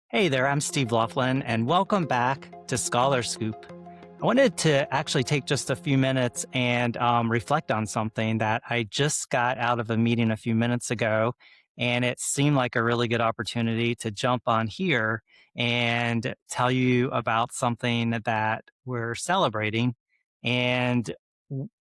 Hey there, I'm Steve Loflin, and welcome back to Scholar Scoop. I wanted to actually take just a few minutes and reflect on something that I just got out of a meeting a few minutes ago, and it seemed like a really good opportunity to jump on here and tell you about something that we're celebrating. And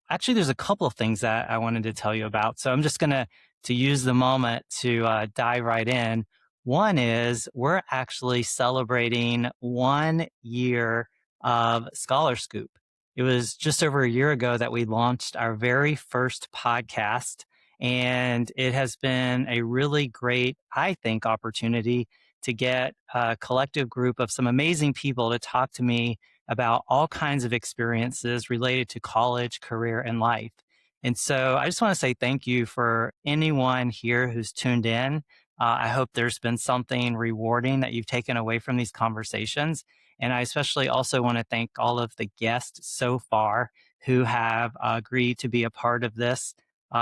actually, there's a couple of things that I wanted to tell you about. So I'm just going to use the moment to dive right in. One is we're actually celebrating 1 year of Scholar Scoop. It was just over a year ago that we launched our very first podcast, and it has been a really great, I think, opportunity to get a collective group of some amazing people to talk to me about all kinds of experiences related to college, career, and life. And so I just want to say thank you for anyone here who's tuned in. I hope there's been something rewarding that you've taken away from these conversations. And I especially also want to thank all of the guests so far who have agreed to be a part of this.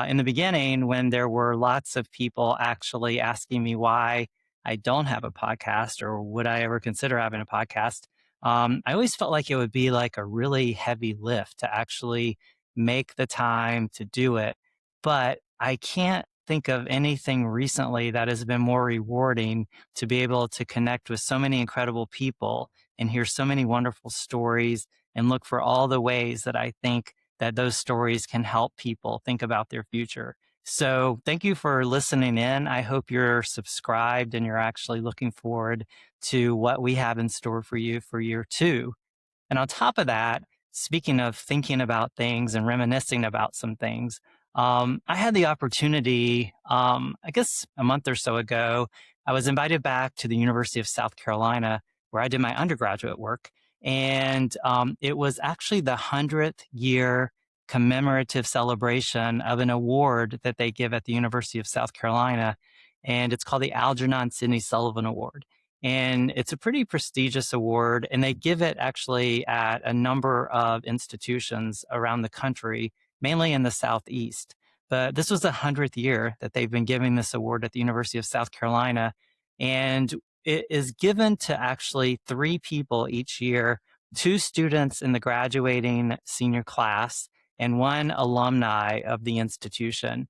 In the beginning, when there were lots of people actually asking me why I don't have a podcast or would I ever consider having a podcast, I always felt like it would be like a really heavy lift to actually make the time to do it. But I can't think of anything recently that has been more rewarding to be able to connect with so many incredible people and hear so many wonderful stories and look for all the ways that I think that those stories can help people think about their future. So thank you for listening in. I hope you're subscribed and you're actually looking forward to what we have in store for you for year two. And on top of that, speaking of thinking about things and reminiscing about some things, I had the opportunity, I guess a month or so ago, I was invited back to the University of South Carolina where I did my undergraduate work. And it was actually the 100th year commemorative celebration of an award that they give at the University of South Carolina. And it's called the Algernon Sydney Sullivan Award. And it's a pretty prestigious award, and they give it actually at a number of institutions around the country, mainly in the Southeast. But this was the 100th year that they've been giving this award at the University of South Carolina. And it is given to actually three people each year, two students in the graduating senior class and one alumni of the institution.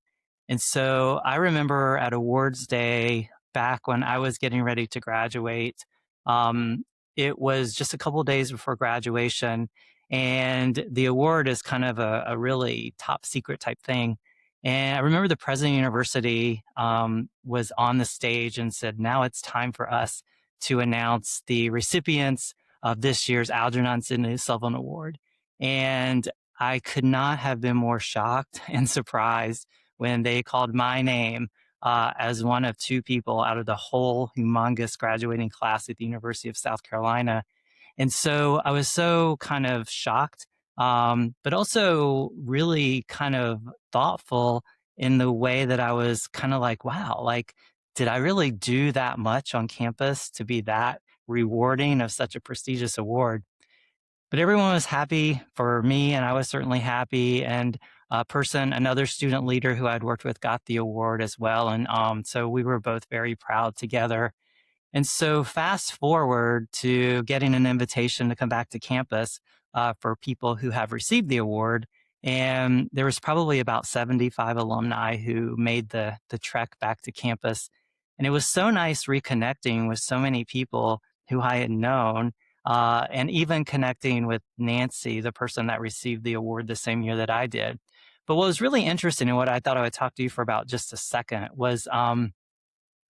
And so I remember at awards day back when I was getting ready to graduate, it was just a couple of days before graduation. And the award is kind of a really top secret type thing. And I remember the president of the university was on the stage and said, now it's time for us to announce the recipients of this year's Algernon Sydney Sullivan Award. And I could not have been more shocked and surprised when they called my name as one of two people out of the whole humongous graduating class at the University of South Carolina. And so I was so kind of shocked, but also really kind of thoughtful in the way that I was kind of like, wow, like, did I really do that much on campus to be that rewarding of such a prestigious award? But everyone was happy for me, and I was certainly happy. And another student leader who I'd worked with got the award as well. And so we were both very proud together. And so fast forward to getting an invitation to come back to campus for people who have received the award. And there was probably about 75 alumni who made the trek back to campus. And it was so nice reconnecting with so many people who I had known, and even connecting with Nancy, the person that received the award the same year that I did. But what was really interesting and what I thought I would talk to you for about just a second was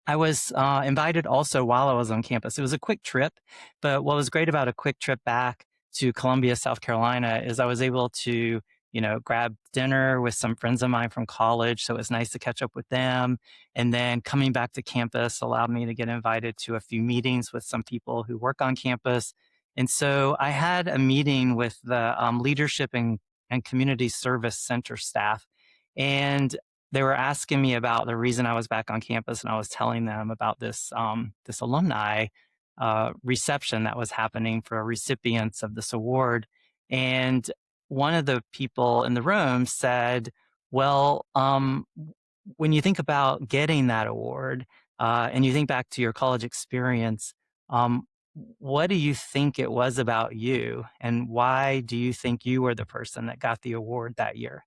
I was invited also while I was on campus. It was a quick trip, but what was great about a quick trip back to Columbia, South Carolina, is I was able to, grab dinner with some friends of mine from college. So it was nice to catch up with them. And then coming back to campus allowed me to get invited to a few meetings with some people who work on campus. And so I had a meeting with the leadership and community service center staff. And they were asking me about the reason I was back on campus, and I was telling them about this alumni reception that was happening for recipients of this award. And one of the people in the room said, "Well, when you think about getting that award, and you think back to your college experience, Um, what do you think it was about you, and why do you think you were the person that got the award that year?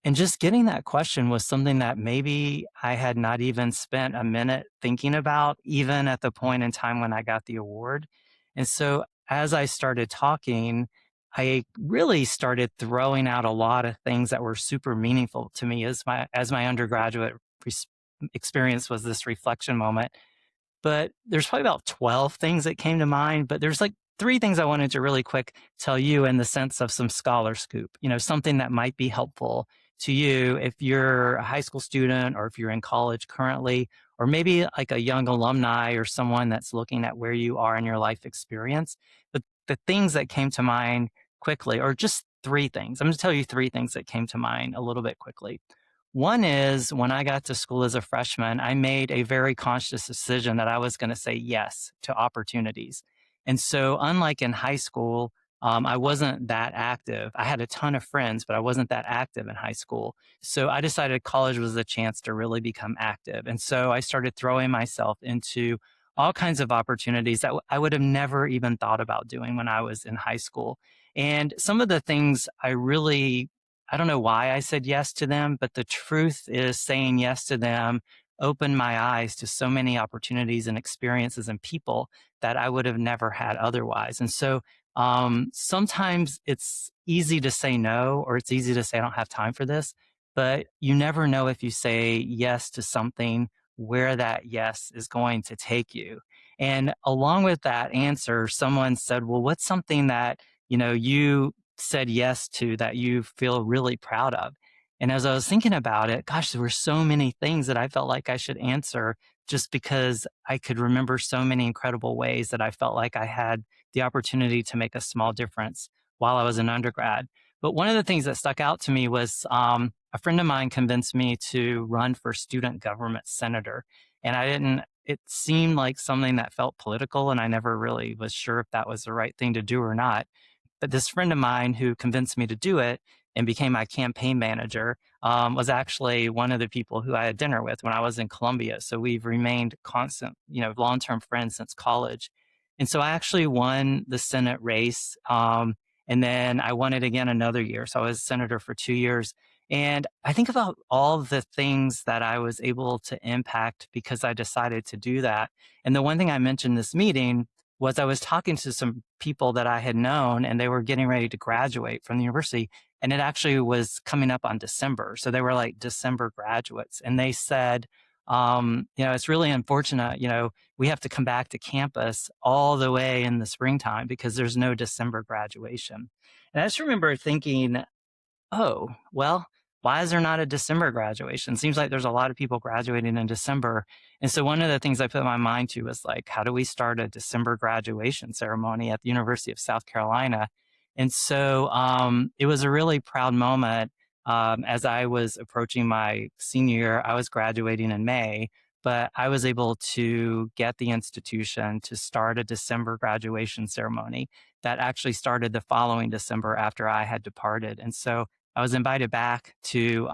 And just getting that question was something that maybe I had not even spent a minute thinking about, even at the point in time when I got the award. And so as I started talking, I really started throwing out a lot of things that were super meaningful to me as my undergraduate experience was this reflection moment. But there's probably about 12 things that came to mind, but there's like three things I wanted to really quick tell you in the sense of some scholar scoop, something that might be helpful to you if you're a high school student or if you're in college currently, or maybe like a young alumni or someone that's looking at where you are in your life experience. But the things that came to mind quickly, or just three things, I'm going to tell you three things that came to mind a little bit quickly. One is when I got to school as a freshman, I made a very conscious decision that I was going to say yes to opportunities. And so, unlike in high school, I wasn't that active. I had a ton of friends, but I wasn't that active in high school. So, I decided college was a chance to really become active. And so, I started throwing myself into all kinds of opportunities that I would have never even thought about doing when I was in high school. And some of the things I don't know why I said yes to them, but the truth is saying yes to them opened my eyes to so many opportunities and experiences and people that I would have never had otherwise. And so sometimes it's easy to say no, or it's easy to say, I don't have time for this, but you never know if you say yes to something where that yes is going to take you. And along with that answer, someone said, well, what's something that, you said yes to that you feel really proud of? And as I was thinking about it, gosh, there were so many things that I felt like I should answer just because I could remember so many incredible ways that I felt like I had the opportunity to make a small difference while I was an undergrad. But one of the things that stuck out to me was a friend of mine convinced me to run for student government senator. And it seemed like something that felt political, and I never really was sure if that was the right thing to do or not. But this friend of mine who convinced me to do it and became my campaign manager was actually one of the people who I had dinner with when I was in Columbia. So we've remained constant, long-term friends since college. And so I actually won the Senate race. And then I won it again another year. So I was senator for 2 years. And I think about all the things that I was able to impact because I decided to do that. And the one thing I mentioned in this meeting was I was talking to some people that I had known, and they were getting ready to graduate from the university. And it actually was coming up on December. So they were like December graduates. And they said, it's really unfortunate, we have to come back to campus all the way in the springtime because there's no December graduation. And I just remember thinking, oh, well, why is there not a December graduation? Seems like there's a lot of people graduating in December. And so one of the things I put my mind to was like, how do we start a December graduation ceremony at the University of South Carolina? And so it was a really proud moment. As I was approaching my senior year, I was graduating in May, but I was able to get the institution to start a December graduation ceremony that actually started the following December after I had departed. And so I was invited back to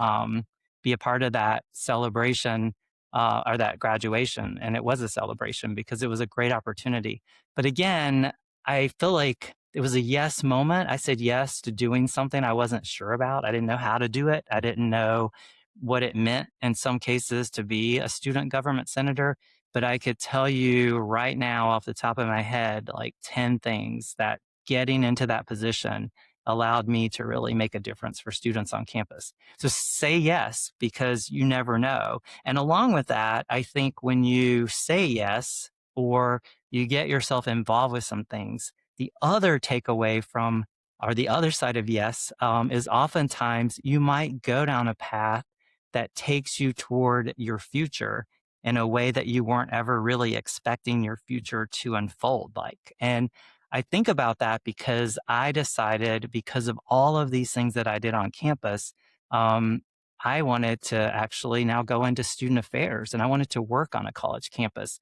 be a part of that celebration or that graduation. And it was a celebration because it was a great opportunity. But again, I feel like it was a yes moment. I said yes to doing something I wasn't sure about. I didn't know how to do it. I didn't know what it meant in some cases to be a student government senator. But I could tell you right now off the top of my head, like 10 things that getting into that position allowed me to really make a difference for students on campus. So say yes, because you never know. And along with that, I think when you say yes or you get yourself involved with some things, the other takeaway from or the other side of yes is oftentimes you might go down a path that takes you toward your future in a way that you weren't ever really expecting your future to unfold like. And I think about that because I decided, because of all of these things that I did on campus, um, I wanted to actually now go into student affairs and I wanted to work on a college campus.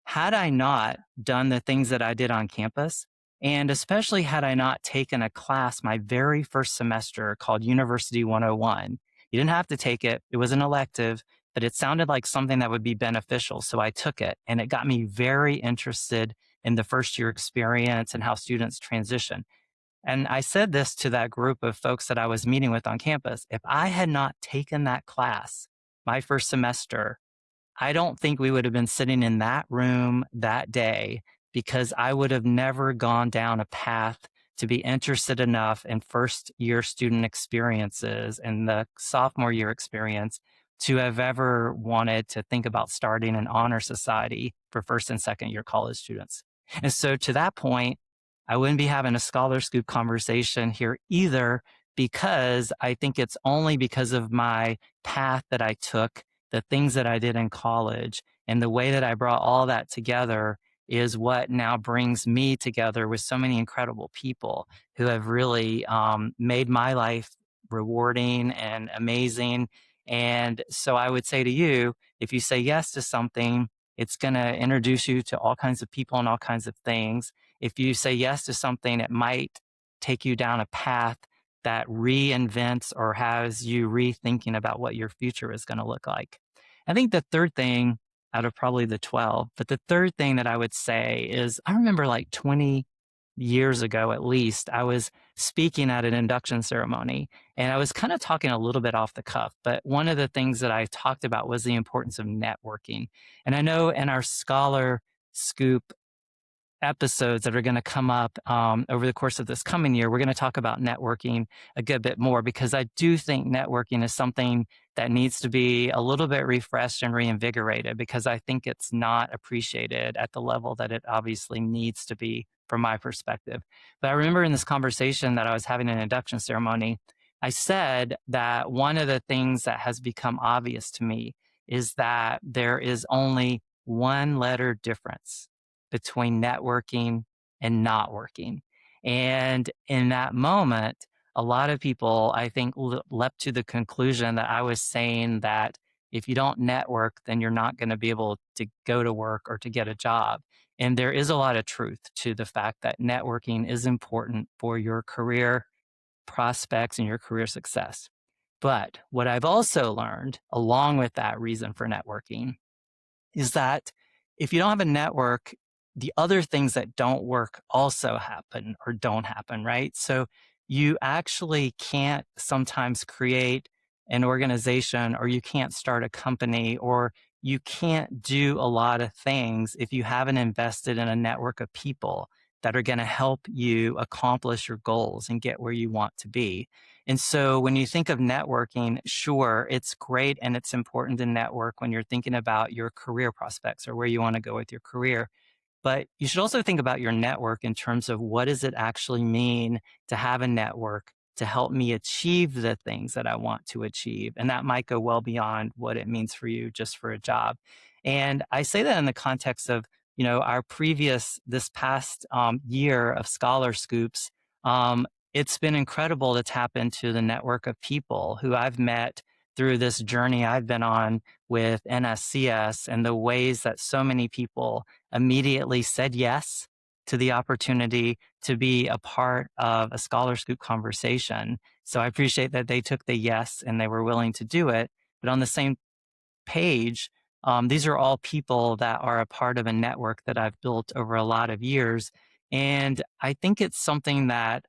Had I not done the things that I did on campus, and especially had I not taken a class my very first semester called University 101, you didn't have to take it. It was an elective, but it sounded like something that would be beneficial. So I took it and it got me very interested in the first year experience and how students transition. And I said this to that group of folks that I was meeting with on campus. If I had not taken that class my first semester, I don't think we would have been sitting in that room that day, because I would have never gone down a path to be interested enough in first year student experiences and the sophomore year experience to have ever wanted to think about starting an honor society for first and second year college students. And so to that point, I wouldn't be having a Scholar Scoop conversation here either, because I think it's only because of my path that I took, the things that I did in college, and the way that I brought all that together is what now brings me together with so many incredible people who have really made my life rewarding and amazing. And so I would say to you, if you say yes to something, it's going to introduce you to all kinds of people and all kinds of things. If you say yes to something, it might take you down a path that reinvents or has you rethinking about what your future is going to look like. I think the third thing out of probably the 12, but the third thing that I would say is I remember like 20 years ago, at least, I was speaking at an induction ceremony and I was kind of talking a little bit off the cuff. But one of the things that I talked about was the importance of networking. And I know in our Scholar Scoop episodes that are going to come up over the course of this coming year, we're going to talk about networking a good bit more, because I do think networking is something that needs to be a little bit refreshed and reinvigorated, because I think it's not appreciated at the level that it obviously needs to be from my perspective. But I remember in this conversation that I was having an induction ceremony, I said that one of the things that has become obvious to me is that there is only one letter difference between networking and not working. And in that moment, a lot of people, I think, leapt to the conclusion that I was saying that if you don't network, then you're not going to be able to go to work or to get a job. And there is a lot of truth to the fact that networking is important for your career prospects and your career success. But what I've also learned, along with that reason for networking, is that if you don't have a network, the other things that don't work also happen or don't happen, right? So you actually can't sometimes create an organization, or you can't start a company, or you can't do a lot of things if you haven't invested in a network of people that are going to help you accomplish your goals and get where you want to be. And so when you think of networking, sure, it's great and it's important to network when you're thinking about your career prospects or where you want to go with your career. But you should also think about your network in terms of what does it actually mean to have a network to help me achieve the things that I want to achieve. And that might go well beyond what it means for you just for a job. And I say that in the context of, our this past year of Scholar Scoops. It's been incredible to tap into the network of people who I've met through this journey I've been on with NSCS, and the ways that so many people immediately said yes to the opportunity to be a part of a Scholar Scoop conversation. So I appreciate that they took the yes and they were willing to do it. But on the same page, these are all people that are a part of a network that I've built over a lot of years. And I think it's something that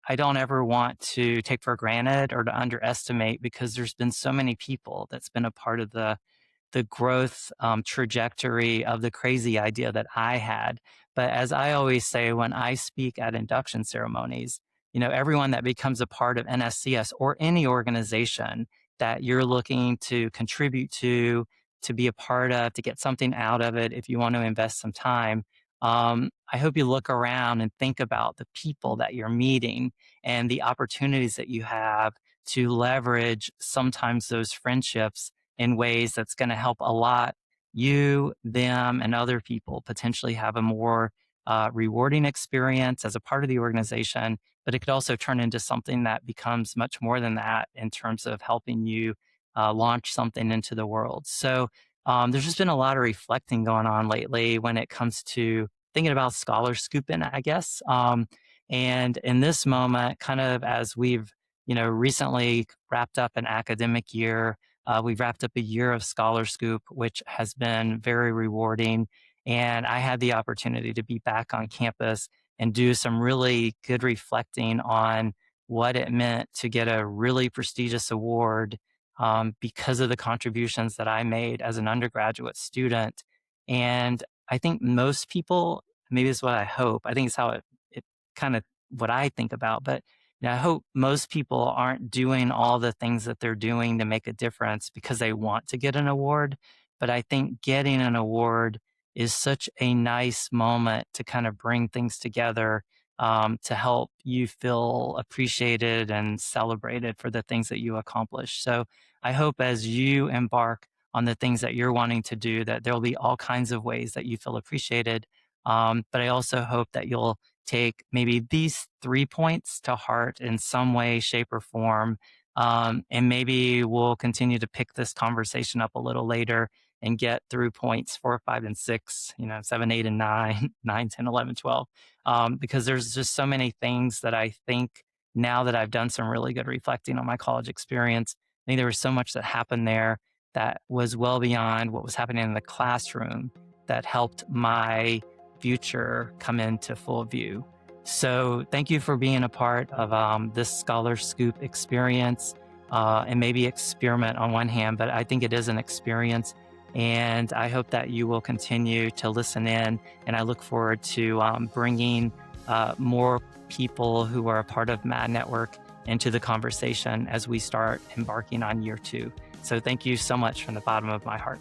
I don't ever want to take for granted or to underestimate, because there's been so many people that's been a part of the growth trajectory of the crazy idea that I had. But as I always say, when I speak at induction ceremonies, everyone that becomes a part of NSCS or any organization that you're looking to contribute to be a part of, to get something out of it, if you want to invest some time, I hope you look around and think about the people that you're meeting and the opportunities that you have to leverage sometimes those friendships in ways that's going to help a lot you, them, and other people potentially have a more rewarding experience as a part of the organization. But it could also turn into something that becomes much more than that in terms of helping you launch something into the world. So there's just been a lot of reflecting going on lately when it comes to thinking about Scholar Scooping, I guess. And in this moment, kind of as we've recently wrapped up an academic year, we've wrapped up a year of Scholar Scoop, which has been very rewarding. And I had the opportunity to be back on campus and do some really good reflecting on what it meant to get a really prestigious award because of the contributions that I made as an undergraduate student. And I think most people, maybe it's what I hope, I think it's how it kind of what I think about, but I hope most people aren't doing all the things that they're doing to make a difference because they want to get an award. But I think getting an award is such a nice moment to kind of bring things together to help you feel appreciated and celebrated for the things that you accomplish. So I hope as you embark on the things that you're wanting to do, that there'll be all kinds of ways that you feel appreciated. But I also hope that you'll take maybe these 3 points to heart in some way, shape, or form. And maybe we'll continue to pick this conversation up a little later and get through points 4, 5, and 6, 7, 8, and 9, 9, 10, 11, 12. Because there's just so many things that I think now that I've done some really good reflecting on my college experience, I think there was so much that happened there that was well beyond what was happening in the classroom that helped my future come into full view. So thank you for being a part of this Scholar Scoop experience and maybe experiment on one hand, but I think it is an experience. And I hope that you will continue to listen in. And I look forward to bringing more people who are a part of Mad Network into the conversation as we start embarking on year 2. So thank you so much from the bottom of my heart.